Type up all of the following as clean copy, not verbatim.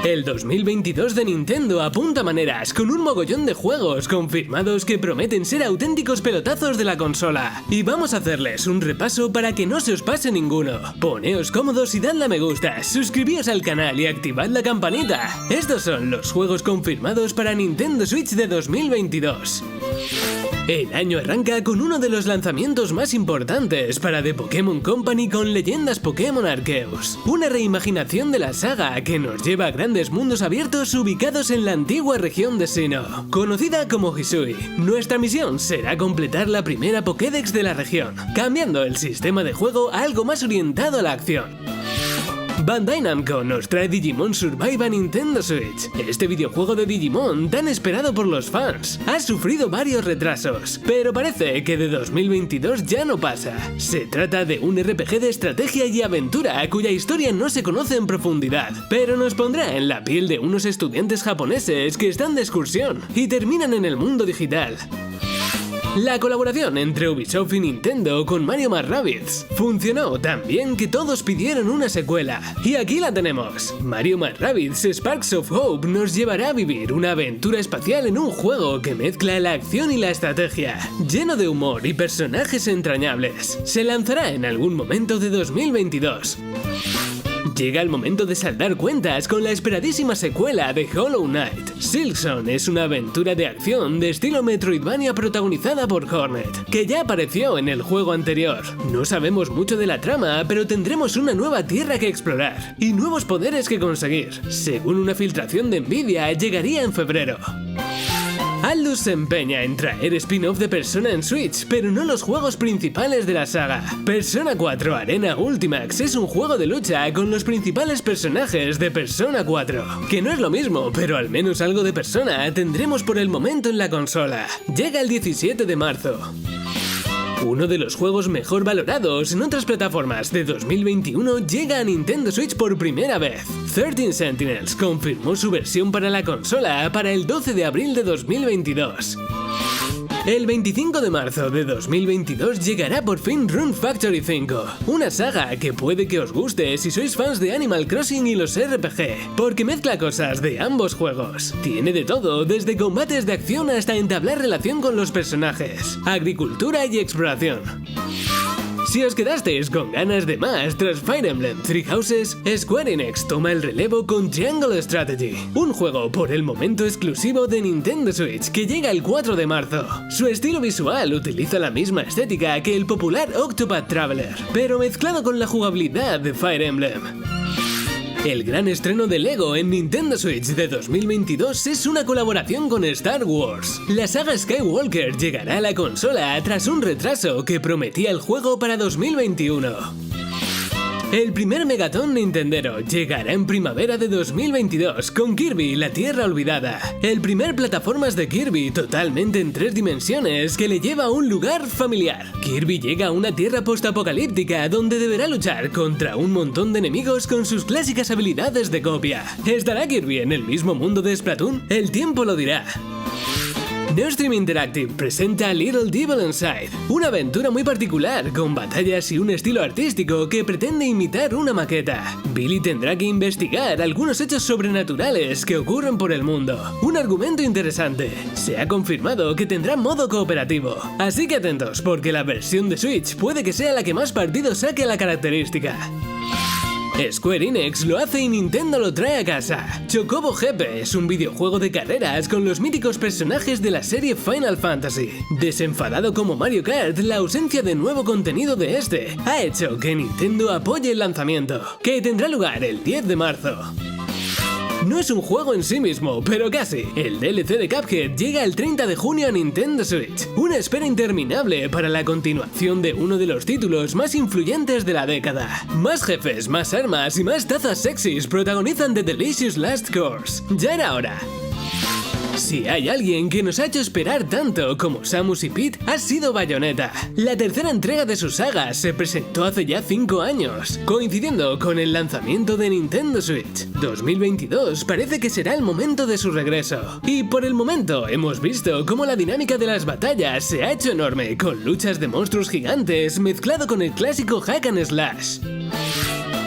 El 2022 de Nintendo apunta maneras con un mogollón de juegos confirmados que prometen ser auténticos pelotazos de la consola. Y vamos a hacerles un repaso para que no se os pase ninguno. Poneos cómodos y dadle a me gusta, suscribíos al canal y activad la campanita. Estos son los juegos confirmados para Nintendo Switch de 2022. El año arranca con uno de los lanzamientos más importantes para The Pokémon Company con Leyendas Pokémon Arceus, una reimaginación de la saga que nos lleva a grandes mundos abiertos ubicados en la antigua región de Sinnoh, conocida como Hisui. Nuestra misión será completar la primera Pokédex de la región, cambiando el sistema de juego a algo más orientado a la acción. Bandai Namco nos trae Digimon Survive a Nintendo Switch. Este videojuego de Digimon, tan esperado por los fans, ha sufrido varios retrasos, pero parece que de 2022 ya no pasa. Se trata de un RPG de estrategia y aventura cuya historia no se conoce en profundidad, pero nos pondrá en la piel de unos estudiantes japoneses que están de excursión y terminan en el mundo digital. La colaboración entre Ubisoft y Nintendo con Mario + Rabbids funcionó tan bien que todos pidieron una secuela. Y aquí la tenemos. Mario + Rabbids Sparks of Hope nos llevará a vivir una aventura espacial en un juego que mezcla la acción y la estrategia, lleno de humor y personajes entrañables. Se lanzará en algún momento de 2022. Llega el momento de saldar cuentas con la esperadísima secuela de Hollow Knight. Silksong es una aventura de acción de estilo Metroidvania protagonizada por Hornet, que ya apareció en el juego anterior. No sabemos mucho de la trama, pero tendremos una nueva tierra que explorar y nuevos poderes que conseguir. Según una filtración de Nvidia, llegaría en febrero. Atlus se empeña en traer spin-off de Persona en Switch, pero no los juegos principales de la saga. Persona 4 Arena Ultimax es un juego de lucha con los principales personajes de Persona 4, que no es lo mismo, pero al menos algo de Persona tendremos por el momento en la consola. Llega el 17 de marzo. Uno de los juegos mejor valorados en otras plataformas de 2021 llega a Nintendo Switch por primera vez. 13 Sentinels confirmó su versión para la consola para el 12 de abril de 2022. El 25 de marzo de 2022 llegará por fin Rune Factory 5, una saga que puede que os guste si sois fans de Animal Crossing y los RPG, porque mezcla cosas de ambos juegos. Tiene de todo, desde combates de acción hasta entablar relación con los personajes, agricultura y exploración. Si os quedasteis con ganas de más tras Fire Emblem Three Houses, Square Enix toma el relevo con Triangle Strategy, un juego por el momento exclusivo de Nintendo Switch que llega el 4 de marzo. Su estilo visual utiliza la misma estética que el popular Octopath Traveler, pero mezclado con la jugabilidad de Fire Emblem. El gran estreno de LEGO en Nintendo Switch de 2022 es una colaboración con Star Wars. La saga Skywalker llegará a la consola tras un retraso que prometía el juego para 2021. El primer Megaton Nintendero llegará en primavera de 2022 con Kirby la Tierra Olvidada, el primer plataformas de Kirby totalmente en 3 dimensiones que le lleva a un lugar familiar. Kirby llega a una tierra postapocalíptica donde deberá luchar contra un montón de enemigos con sus clásicas habilidades de copia. ¿Estará Kirby en el mismo mundo de Splatoon? El tiempo lo dirá. Neostream Interactive presenta Little Devil Inside, una aventura muy particular con batallas y un estilo artístico que pretende imitar una maqueta. Billy tendrá que investigar algunos hechos sobrenaturales que ocurren por el mundo. Un argumento interesante. Se ha confirmado que tendrá modo cooperativo, así que atentos porque la versión de Switch puede que sea la que más partido saque a la característica. Square Enix lo hace y Nintendo lo trae a casa. Chocobo GP es un videojuego de carreras con los míticos personajes de la serie Final Fantasy. Desenfadado como Mario Kart, la ausencia de nuevo contenido de este ha hecho que Nintendo apoye el lanzamiento, que tendrá lugar el 10 de marzo. No es un juego en sí mismo, pero casi. El DLC de Cuphead llega el 30 de junio a Nintendo Switch. Una espera interminable para la continuación de uno de los títulos más influyentes de la década. Más jefes, más armas y más tazas sexys protagonizan The Delicious Last Course. Ya era hora. Si hay alguien que nos ha hecho esperar tanto como Samus y Pete, ha sido Bayonetta. La tercera entrega de su saga se presentó hace ya 5 años, coincidiendo con el lanzamiento de Nintendo Switch. 2022 parece que será el momento de su regreso. Y por el momento hemos visto cómo la dinámica de las batallas se ha hecho enorme, con luchas de monstruos gigantes mezclado con el clásico hack and slash.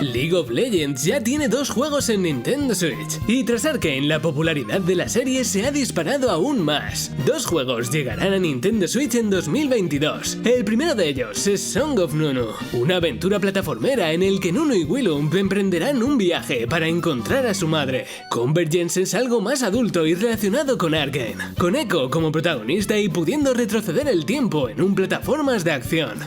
League of Legends ya tiene 2 juegos en Nintendo Switch, y tras Arcane la popularidad de la serie se ha disparado aún más. 2 juegos llegarán a Nintendo Switch en 2022. El primero de ellos es Song of Nunu, una aventura plataformera en el que Nunu y Willump emprenderán un viaje para encontrar a su madre. Convergence es algo más adulto y relacionado con Arcane, con Echo como protagonista y pudiendo retroceder el tiempo en un plataformas de acción.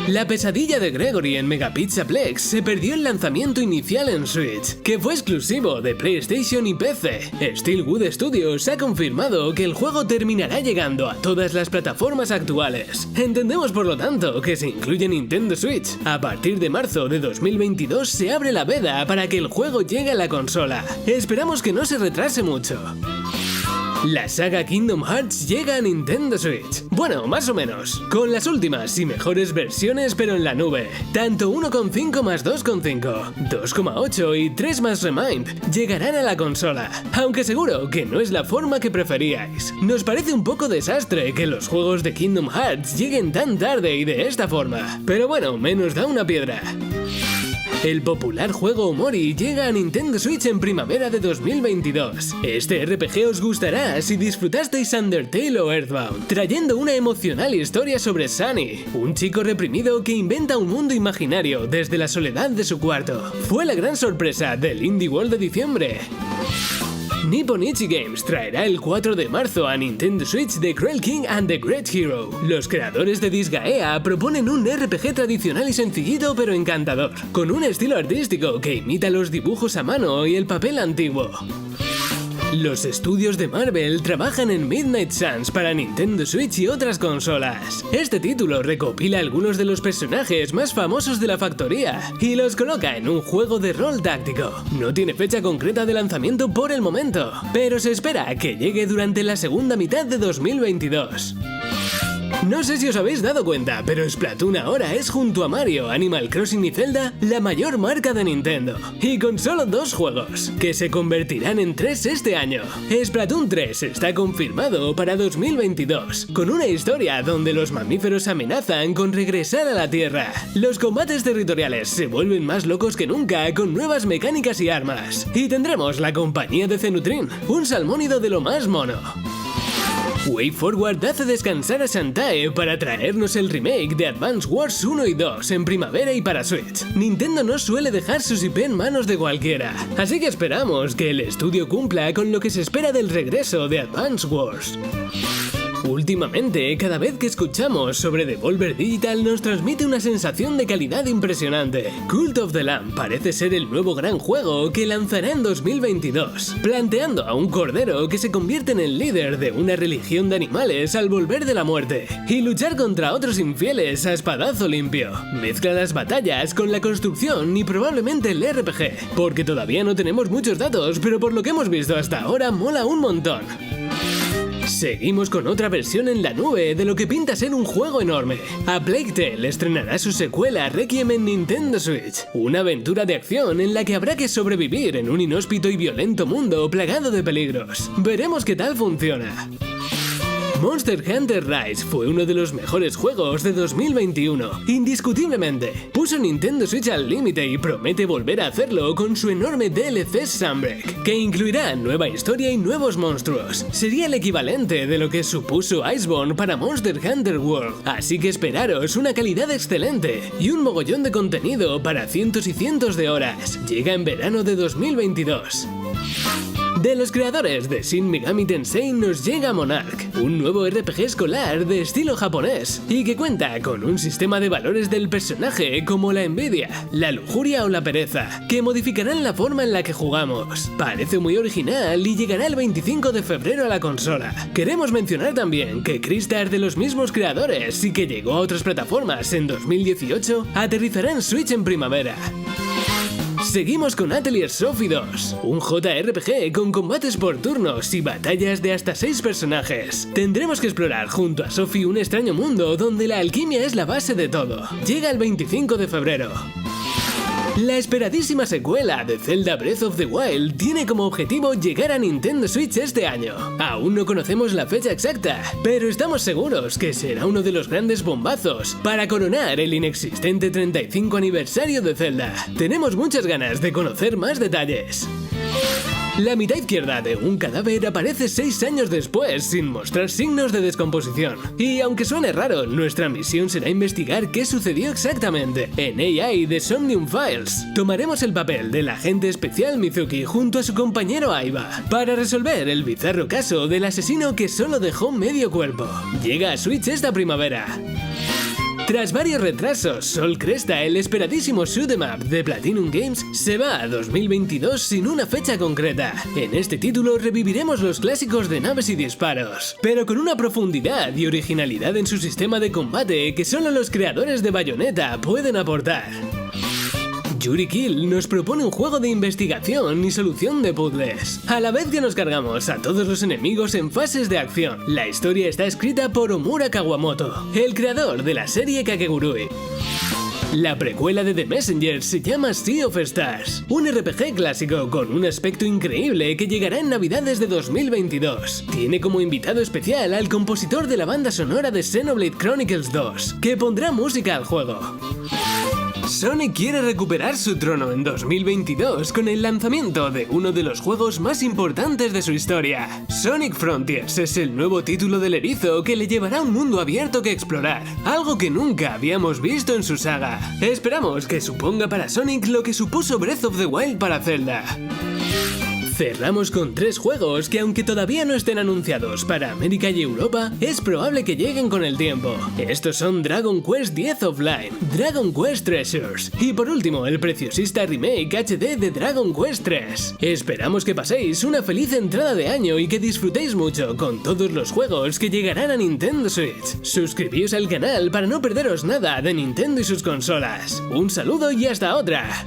La pesadilla de Gregory en Megapizzaplex se perdió el lanzamiento inicial en Switch, que fue exclusivo de PlayStation y PC. Steelwood Studios ha confirmado que el juego terminará llegando a todas las plataformas actuales. Entendemos por lo tanto que se incluye Nintendo Switch. A partir de marzo de 2022 se abre la veda para que el juego llegue a la consola. Esperamos que no se retrase mucho. La saga Kingdom Hearts llega a Nintendo Switch. Bueno, más o menos, con las últimas y mejores versiones pero en la nube. Tanto 1.5 más 2.5, 2.8 y 3 más Remind llegarán a la consola, aunque seguro que no es la forma que preferíais. Nos parece un poco desastre que los juegos de Kingdom Hearts lleguen tan tarde y de esta forma, pero bueno, menos da una piedra. El popular juego Omori llega a Nintendo Switch en primavera de 2022. Este RPG os gustará si disfrutasteis Undertale o Earthbound, trayendo una emocional historia sobre Sunny, un chico reprimido que inventa un mundo imaginario desde la soledad de su cuarto. Fue la gran sorpresa del Indie World de diciembre. Nippon Ichi Games traerá el 4 de marzo a Nintendo Switch The Cruel King and the Great Hero. Los creadores de Disgaea proponen un RPG tradicional y sencillito pero encantador, con un estilo artístico que imita los dibujos a mano y el papel antiguo. Los estudios de Marvel trabajan en Midnight Suns para Nintendo Switch y otras consolas. Este título recopila algunos de los personajes más famosos de la factoría y los coloca en un juego de rol táctico. No tiene fecha concreta de lanzamiento por el momento, pero se espera que llegue durante la segunda mitad de 2022. No sé si os habéis dado cuenta, pero Splatoon ahora es junto a Mario, Animal Crossing y Zelda la mayor marca de Nintendo. Y con solo 2 juegos, que se convertirán en 3 este año. Splatoon 3 está confirmado para 2022, con una historia donde los mamíferos amenazan con regresar a la Tierra. Los combates territoriales se vuelven más locos que nunca con nuevas mecánicas y armas. Y tendremos la compañía de Zenutrin, un salmónido de lo más mono. WayForward hace descansar a Shantae para traernos el remake de Advance Wars 1 y 2 en primavera y para Switch. Nintendo no suele dejar sus IP en manos de cualquiera, así que esperamos que el estudio cumpla con lo que se espera del regreso de Advance Wars. Últimamente, cada vez que escuchamos sobre Devolver Digital nos transmite una sensación de calidad impresionante. Cult of the Lamb parece ser el nuevo gran juego que lanzará en 2022, planteando a un cordero que se convierte en el líder de una religión de animales al volver de la muerte, y luchar contra otros infieles a espadazo limpio. Mezcla las batallas con la construcción y probablemente el RPG, porque todavía no tenemos muchos datos, pero por lo que hemos visto hasta ahora mola un montón. Seguimos con otra versión en la nube de lo que pinta ser un juego enorme. A Plague Tale estrenará su secuela Requiem en Nintendo Switch, una aventura de acción en la que habrá que sobrevivir en un inhóspito y violento mundo plagado de peligros. Veremos qué tal funciona. Monster Hunter Rise fue uno de los mejores juegos de 2021, indiscutiblemente. Puso Nintendo Switch al límite y promete volver a hacerlo con su enorme DLC Sunbreak, que incluirá nueva historia y nuevos monstruos. Sería el equivalente de lo que supuso Iceborne para Monster Hunter World, así que esperaros una calidad excelente y un mogollón de contenido para cientos y cientos de horas. Llega en verano de 2022. De los creadores de Shin Megami Tensei nos llega Monarch, un nuevo RPG escolar de estilo japonés y que cuenta con un sistema de valores del personaje como la envidia, la lujuria o la pereza, que modificarán la forma en la que jugamos. Parece muy original y llegará el 25 de febrero a la consola. Queremos mencionar también que Crystar, de los mismos creadores y que llegó a otras plataformas en 2018, aterrizará en Switch en primavera. Seguimos con Atelier Sophie 2, un JRPG con combates por turnos y batallas de hasta 6 personajes. Tendremos que explorar junto a Sophie un extraño mundo donde la alquimia es la base de todo. Llega el 25 de febrero. La esperadísima secuela de Zelda Breath of the Wild tiene como objetivo llegar a Nintendo Switch este año. Aún no conocemos la fecha exacta, pero estamos seguros que será uno de los grandes bombazos para coronar el inexistente 35 aniversario de Zelda. Tenemos muchas ganas de conocer más detalles. La mitad izquierda de un cadáver aparece 6 años después sin mostrar signos de descomposición. Y aunque suene raro, nuestra misión será investigar qué sucedió exactamente. En AI de Somnium Files, tomaremos el papel del agente especial Mizuki junto a su compañero Aiba para resolver el bizarro caso del asesino que solo dejó medio cuerpo. Llega a Switch esta primavera. Tras varios retrasos, Sol Cresta, el esperadísimo shoot'em up de Platinum Games, se va a 2022 sin una fecha concreta. En este título reviviremos los clásicos de naves y disparos, pero con una profundidad y originalidad en su sistema de combate que solo los creadores de Bayonetta pueden aportar. Yuri Kill nos propone un juego de investigación y solución de puzzles, a la vez que nos cargamos a todos los enemigos en fases de acción. La historia está escrita por Omura Kawamoto, el creador de la serie Kakegurui. La precuela de The Messenger se llama Sea of Stars, un RPG clásico con un aspecto increíble que llegará en Navidades de 2022. Tiene como invitado especial al compositor de la banda sonora de Xenoblade Chronicles 2, que pondrá música al juego. Sonic quiere recuperar su trono en 2022 con el lanzamiento de uno de los juegos más importantes de su historia. Sonic Frontiers es el nuevo título del erizo que le llevará a un mundo abierto que explorar, algo que nunca habíamos visto en su saga. Esperamos que suponga para Sonic lo que supuso Breath of the Wild para Zelda. Cerramos con 3 juegos que, aunque todavía no estén anunciados para América y Europa, es probable que lleguen con el tiempo. Estos son Dragon Quest X Offline, Dragon Quest Treasures y por último el preciosista remake HD de Dragon Quest 3. Esperamos que paséis una feliz entrada de año y que disfrutéis mucho con todos los juegos que llegarán a Nintendo Switch. Suscribíos al canal para no perderos nada de Nintendo y sus consolas. Un saludo y hasta otra.